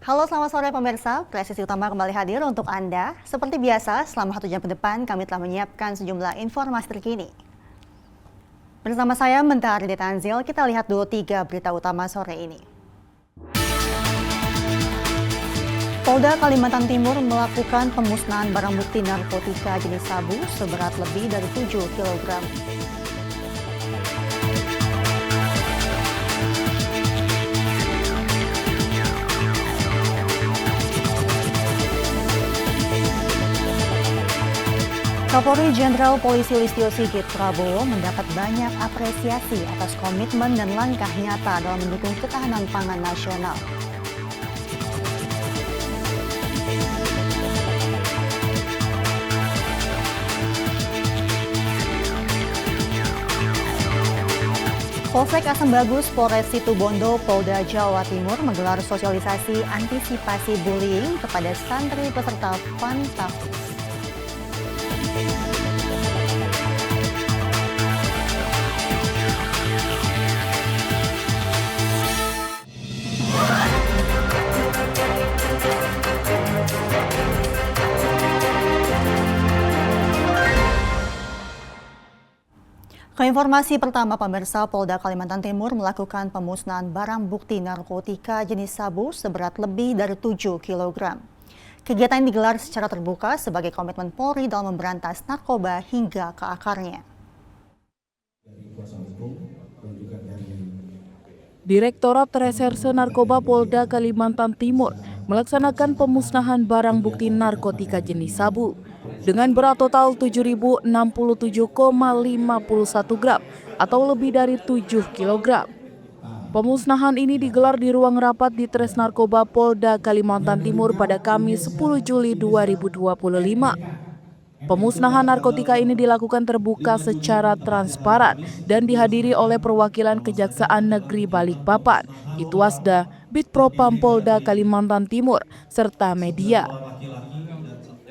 Halo, selamat sore pemirsa. Presisi Utama kembali hadir untuk Anda. Seperti biasa, selama 1 jam ke depan kami telah menyiapkan sejumlah informasi terkini. Bersama saya, Mentari Detanzil, kita lihat dulu 3 berita utama sore ini. Polda Kalimantan Timur melakukan pemusnahan barang bukti narkotika jenis sabu seberat lebih dari 7 kg. Kapolri Jenderal Polisi Listio Sigit Prabowo mendapat banyak apresiasi atas komitmen dan langkah nyata dalam mendukung ketahanan pangan nasional. Polsek Asam Bagus, Polres Situbondo, Polda Jawa Timur menggelar sosialisasi antisipasi bullying kepada santri peserta Fantafis. Keinformasi pertama pemirsa, Polda Kalimantan Timur melakukan pemusnahan barang bukti narkotika jenis sabu seberat lebih dari 7 kg. Kegiatan ini digelar secara terbuka sebagai komitmen Polri dalam memberantas narkoba hingga ke akarnya. Direktorat Reserse Narkoba Polda Kalimantan Timur melaksanakan pemusnahan barang bukti narkotika jenis sabu dengan berat total 7.067,51 gram atau lebih dari 7 kg. Pemusnahan ini digelar di ruang rapat di Tres Narkoba Polda Kalimantan Timur pada Kamis 10 Juli 2025. Pemusnahan narkotika ini dilakukan terbuka secara transparan dan dihadiri oleh perwakilan Kejaksaan Negeri Balikpapan, Itwasda, Bitpropam Polda Kalimantan Timur, serta media.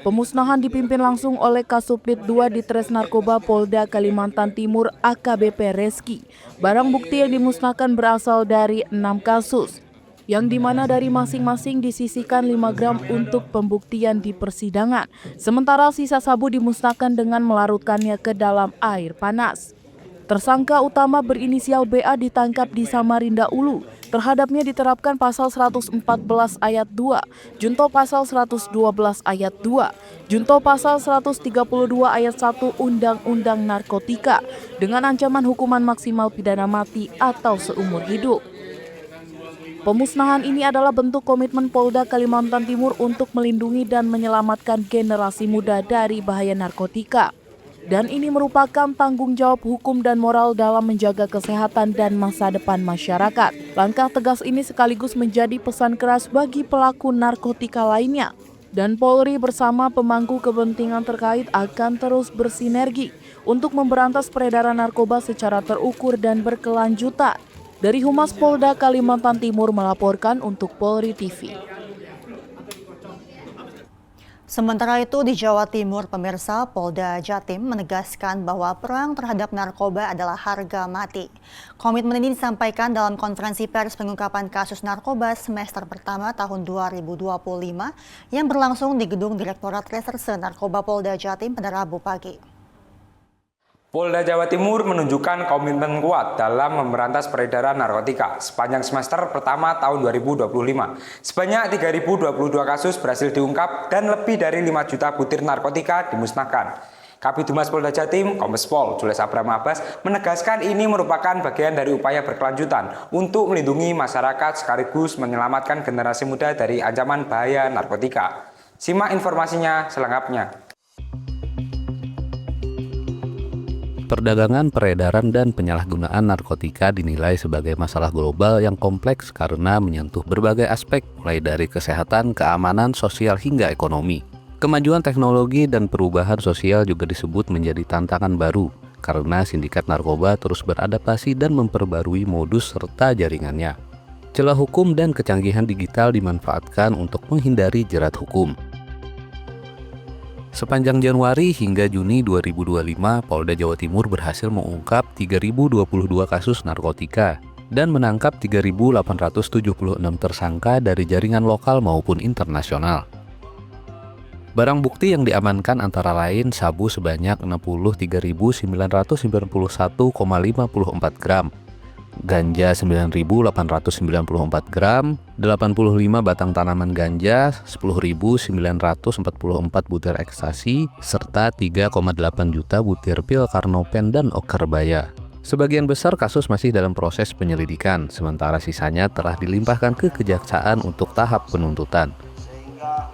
Pemusnahan dipimpin langsung oleh Kasubdit 2 di Tres Narkoba Polda Kalimantan Timur AKBP Reski. Barang bukti yang dimusnahkan berasal dari 6 kasus, yang dimana dari masing-masing disisihkan 5 gram untuk pembuktian di persidangan. Sementara sisa sabu dimusnahkan dengan melarutkannya ke dalam air panas. Tersangka utama berinisial BA ditangkap di Samarinda Ulu. Terhadapnya diterapkan pasal 114 ayat 2, junto pasal 112 ayat 2, junto pasal 132 ayat 1 Undang-Undang Narkotika dengan ancaman hukuman maksimal pidana mati atau seumur hidup. Pemusnahan ini adalah bentuk komitmen Polda Kalimantan Timur untuk melindungi dan menyelamatkan generasi muda dari bahaya narkotika. Dan ini merupakan tanggung jawab hukum dan moral dalam menjaga kesehatan dan masa depan masyarakat. Langkah tegas ini sekaligus menjadi pesan keras bagi pelaku narkotika lainnya. Dan Polri bersama pemangku kepentingan terkait akan terus bersinergi untuk memberantas peredaran narkoba secara terukur dan berkelanjutan. Dari Humas Polda Kalimantan Timur melaporkan untuk Polri TV. Sementara itu di Jawa Timur, pemirsa, Polda Jatim menegaskan bahwa perang terhadap narkoba adalah harga mati. Komitmen ini disampaikan dalam konferensi pers pengungkapan kasus narkoba semester pertama tahun 2025 yang berlangsung di Gedung Direktorat Reserse Narkoba Polda Jatim pada Rabu pagi. Polda Jawa Timur menunjukkan komitmen kuat dalam memberantas peredaran narkotika sepanjang semester pertama tahun 2025. Sebanyak 3.022 kasus berhasil diungkap dan lebih dari 5 juta butir narkotika dimusnahkan. Kabid Humas Polda Jatim, Kombes Pol Jules Abraham Abbas, menegaskan ini merupakan bagian dari upaya berkelanjutan untuk melindungi masyarakat sekaligus menyelamatkan generasi muda dari ancaman bahaya narkotika. Simak informasinya selengkapnya. Perdagangan, peredaran, dan penyalahgunaan narkotika dinilai sebagai masalah global yang kompleks karena menyentuh berbagai aspek, mulai dari kesehatan, keamanan, sosial, hingga ekonomi. Kemajuan teknologi dan perubahan sosial juga disebut menjadi tantangan baru, karena sindikat narkoba terus beradaptasi dan memperbarui modus serta jaringannya. Celah hukum dan kecanggihan digital dimanfaatkan untuk menghindari jerat hukum. Sepanjang Januari hingga Juni 2025, Polda Jawa Timur berhasil mengungkap 3.022 kasus narkotika dan menangkap 3.876 tersangka dari jaringan lokal maupun internasional. Barang bukti yang diamankan antara lain sabu sebanyak 63.991,54 gram, ganja 9.894 gram, 85 batang tanaman ganja, 10.944 butir ekstasi, serta 3,8 juta butir pil karnopen dan okerbaya. Sebagian besar kasus masih dalam proses penyelidikan, sementara sisanya telah dilimpahkan ke kejaksaan untuk tahap penuntutan.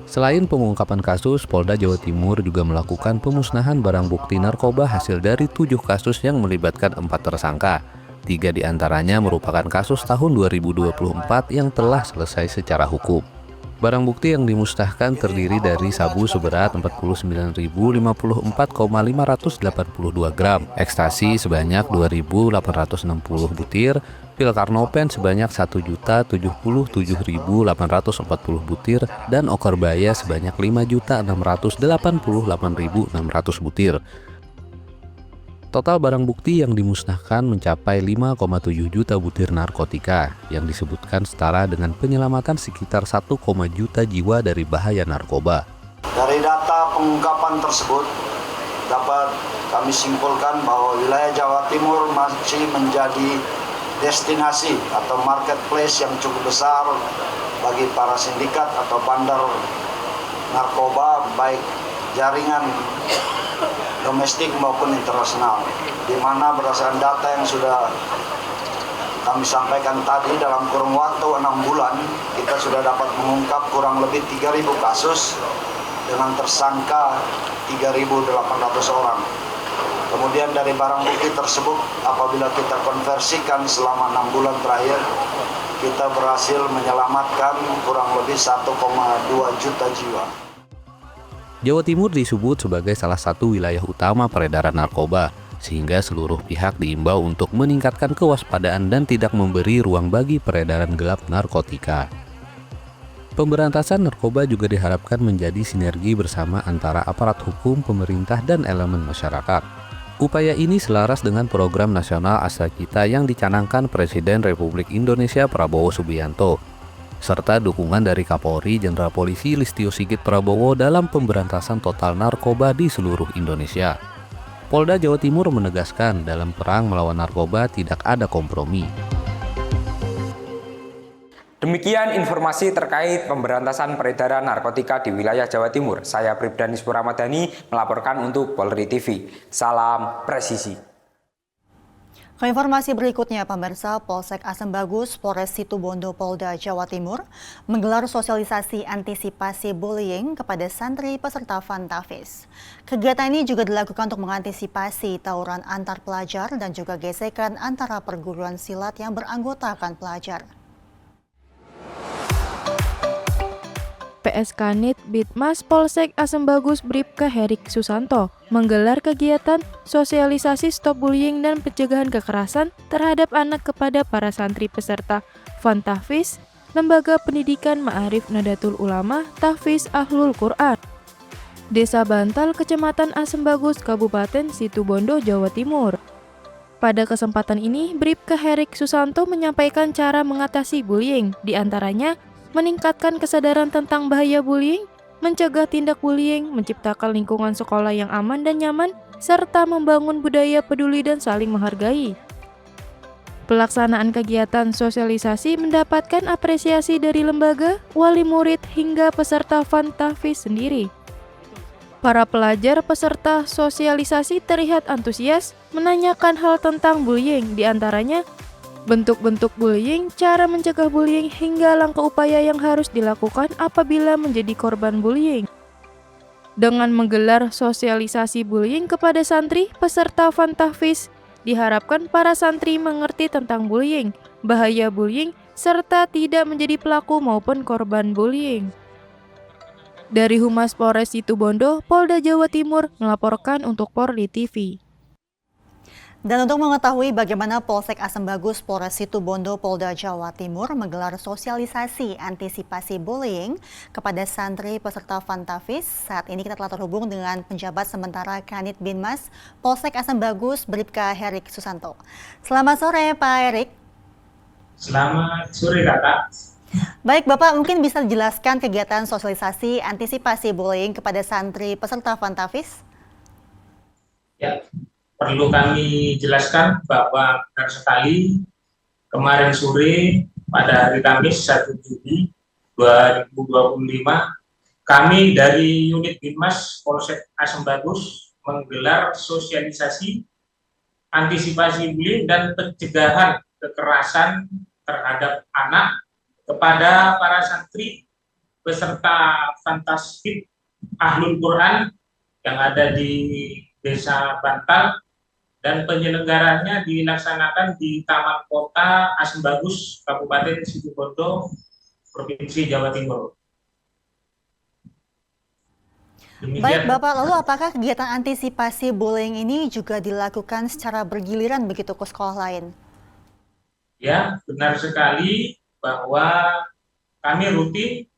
Selain pengungkapan kasus, Polda Jawa Timur juga melakukan pemusnahan barang bukti narkoba hasil dari 7 kasus yang melibatkan 4 tersangka. 3 diantaranya merupakan kasus tahun 2024 yang telah selesai secara hukum. Barang bukti yang dimusnahkan terdiri dari sabu seberat 49.054,582 gram, ekstasi sebanyak 2.860 butir, pil karnopen sebanyak 1.077.840 butir, dan okerbaya sebanyak 5.688.600 butir. Total barang bukti yang dimusnahkan mencapai 5,7 juta butir narkotika yang disebutkan setara dengan penyelamatan sekitar 1, juta jiwa dari bahaya narkoba. Dari data pengungkapan tersebut dapat kami simpulkan bahwa wilayah Jawa Timur masih menjadi destinasi atau marketplace yang cukup besar bagi para sindikat atau bandar narkoba, baik jaringan domestik maupun internasional, di mana berdasarkan data yang sudah kami sampaikan tadi, dalam kurun waktu 6 bulan kita sudah dapat mengungkap kurang lebih 3.000 kasus dengan tersangka 3.800 orang. Kemudian dari barang bukti tersebut, apabila kita konversikan selama 6 bulan terakhir, kita berhasil menyelamatkan kurang lebih 1,2 juta jiwa. Jawa Timur disebut sebagai salah satu wilayah utama peredaran narkoba, sehingga seluruh pihak diimbau untuk meningkatkan kewaspadaan dan tidak memberi ruang bagi peredaran gelap narkotika. Pemberantasan narkoba juga diharapkan menjadi sinergi bersama antara aparat hukum, pemerintah, dan elemen masyarakat. Upaya ini selaras dengan program nasional Asal Kita yang dicanangkan Presiden Republik Indonesia Prabowo Subianto, serta dukungan dari Kapolri Jenderal Polisi Listio Sigit Prabowo dalam pemberantasan total narkoba di seluruh Indonesia. Polda Jawa Timur menegaskan dalam perang melawan narkoba tidak ada kompromi. Demikian informasi terkait pemberantasan peredaran narkotika di wilayah Jawa Timur. Saya Bribdanis Puramadani melaporkan untuk Polri TV. Salam presisi. Ke informasi berikutnya, pemirsa, Polsek Asem Bagus, Polres Situbondo, Polda Jawa Timur menggelar sosialisasi antisipasi bullying kepada santri peserta Fantafis. Kegiatan ini juga dilakukan untuk mengantisipasi tawuran antar pelajar dan juga gesekan antara perguruan silat yang beranggotakan pelajar. PSKNIT Bitmas Polsek Asem Bagus Bribka Herik Susanto menggelar kegiatan sosialisasi stop bullying dan pencegahan kekerasan terhadap anak kepada para santri peserta Fantahfiz, Lembaga Pendidikan Ma'arif Nadatul Ulama Tahfiz Ahlul Quran, Desa Bantal, Kecamatan Asem Bagus, Kabupaten Situbondo, Jawa Timur. Pada kesempatan ini, Bribka Herik Susanto menyampaikan cara mengatasi bullying, diantaranya meningkatkan kesadaran tentang bahaya bullying, mencegah tindak bullying, menciptakan lingkungan sekolah yang aman dan nyaman, serta membangun budaya peduli dan saling menghargai. Pelaksanaan kegiatan sosialisasi mendapatkan apresiasi dari lembaga, wali murid, hingga peserta Fantahfiz sendiri. Para pelajar peserta sosialisasi terlihat antusias menanyakan hal tentang bullying, diantaranya bentuk-bentuk bullying, cara mencegah bullying, hingga langkah upaya yang harus dilakukan apabila menjadi korban bullying. Dengan menggelar sosialisasi bullying kepada santri peserta Fantahfiz, diharapkan para santri mengerti tentang bullying, bahaya bullying, serta tidak menjadi pelaku maupun korban bullying. Dari Humas Polres Situbondo, Polda Jawa Timur melaporkan untuk Polri TV. Dan untuk mengetahui bagaimana Polsek Asem Bagus, Polres Situbondo, Polda Jawa Timur menggelar sosialisasi antisipasi bullying kepada santri peserta Fantahfiz, saat ini kita telah terhubung dengan penjabat sementara Kanit Binmas Polsek Asem Bagus, Bribka Herik Susanto. Selamat sore, Pak Herik. Selamat sore Kakak. Baik, Bapak mungkin bisa dijelaskan kegiatan sosialisasi antisipasi bullying kepada santri peserta Fantafis? Ya, perlu kami jelaskan bahwa benar sekali kemarin sore pada hari Kamis 1 Juli 2025 kami dari unit Binmas Polsek Asem Bagus menggelar sosialisasi antisipasi bullying dan pencegahan kekerasan terhadap anak kepada para santri peserta Fantastik Ahlul Quran yang ada di Desa Bantal, dan penyelenggarannya dilaksanakan di Taman Kota Asem Bagus, Kabupaten Situbondo, Provinsi Jawa Timur. Baik, Bapak, lalu apakah kegiatan antisipasi bullying ini juga dilakukan secara bergiliran begitu ke sekolah lain? Ya, benar sekali bahwa kami rutin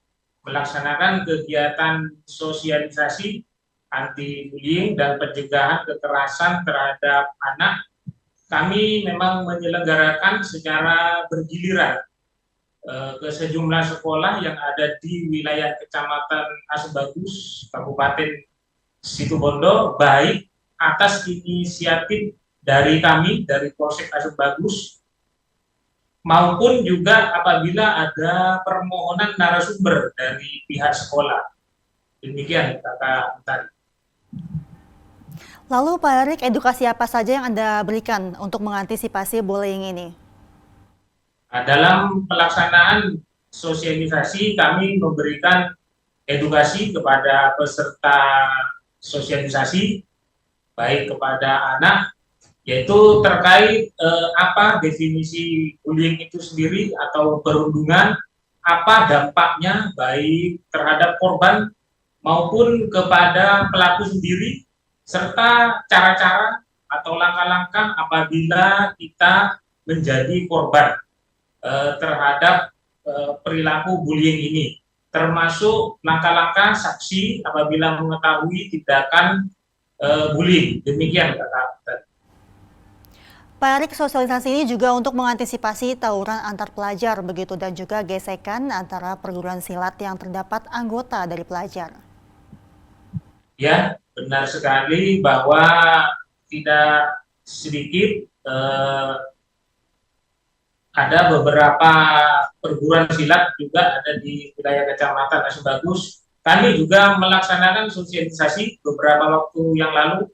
melaksanakan kegiatan sosialisasi anti-bullying dan pencegahan kekerasan terhadap anak. Kami memang menyelenggarakan secara bergiliran ke sejumlah sekolah yang ada di wilayah Kecamatan Asem Bagus, Kabupaten Situbondo, baik atas inisiatif dari kami, dari Polsek Asem Bagus, maupun juga apabila ada permohonan narasumber dari pihak sekolah. Demikian Kakak Tari. Lalu Pak Erik, edukasi apa saja yang Anda berikan untuk mengantisipasi bullying ini? Nah, dalam pelaksanaan sosialisasi kami memberikan edukasi kepada peserta sosialisasi, baik kepada anak, yaitu terkait apa definisi bullying itu sendiri atau perundungan, apa dampaknya baik terhadap korban maupun kepada pelaku sendiri, serta cara-cara atau langkah-langkah apabila kita menjadi korban terhadap perilaku bullying ini, termasuk langkah-langkah saksi apabila mengetahui tindakan bullying. Demikian Kakak. Pak Erik, sosialisasi ini juga untuk mengantisipasi tawuran antar pelajar begitu dan juga gesekan antara perguruan silat yang terdapat anggota dari pelajar. Ya, benar sekali bahwa tidak sedikit ada beberapa perguruan silat juga ada di wilayah Kecamatan Asem Bagus. Kami juga melaksanakan sosialisasi beberapa waktu yang lalu.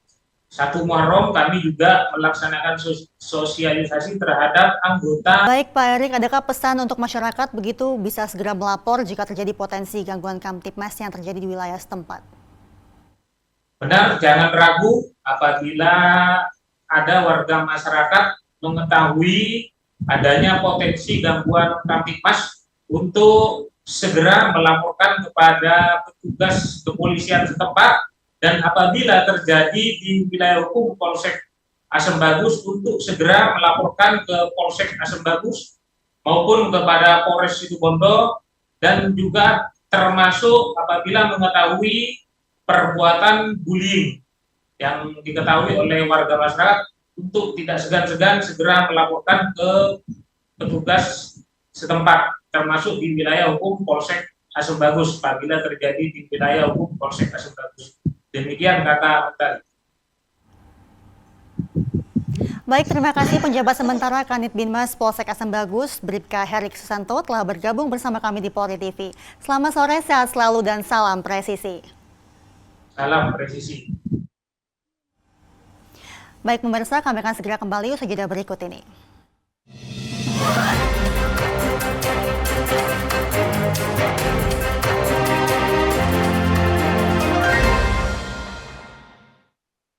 1 Muharram kami juga melaksanakan sosialisasi terhadap anggota. Baik Pak Erik, adakah pesan untuk masyarakat begitu bisa segera melapor jika terjadi potensi gangguan Kamtibmas yang terjadi di wilayah setempat? Benar, jangan ragu apabila ada warga masyarakat mengetahui adanya potensi gangguan Kamtibmas untuk segera melaporkan kepada petugas kepolisian setempat, dan apabila terjadi di wilayah hukum Polsek Asem Bagus untuk segera melaporkan ke Polsek Asem Bagus maupun kepada Polres Situbondo, dan juga termasuk apabila mengetahui perbuatan bullying yang diketahui oleh warga masyarakat untuk tidak segan-segan segera melaporkan ke petugas setempat, termasuk di wilayah hukum Polsek Asem Bagus apabila terjadi di wilayah hukum Polsek Asem Bagus. Demikian Kakak Tari. Baik, terima kasih penjabat sementara Kanit Binmas Polsek Asem Bagus, Bribka Herik Susanto telah bergabung bersama kami di Polri TV. Selamat sore, sehat selalu dan salam presisi. Salam presisi. Baik pemirsa, kami akan segera kembali usai jeda berikut ini.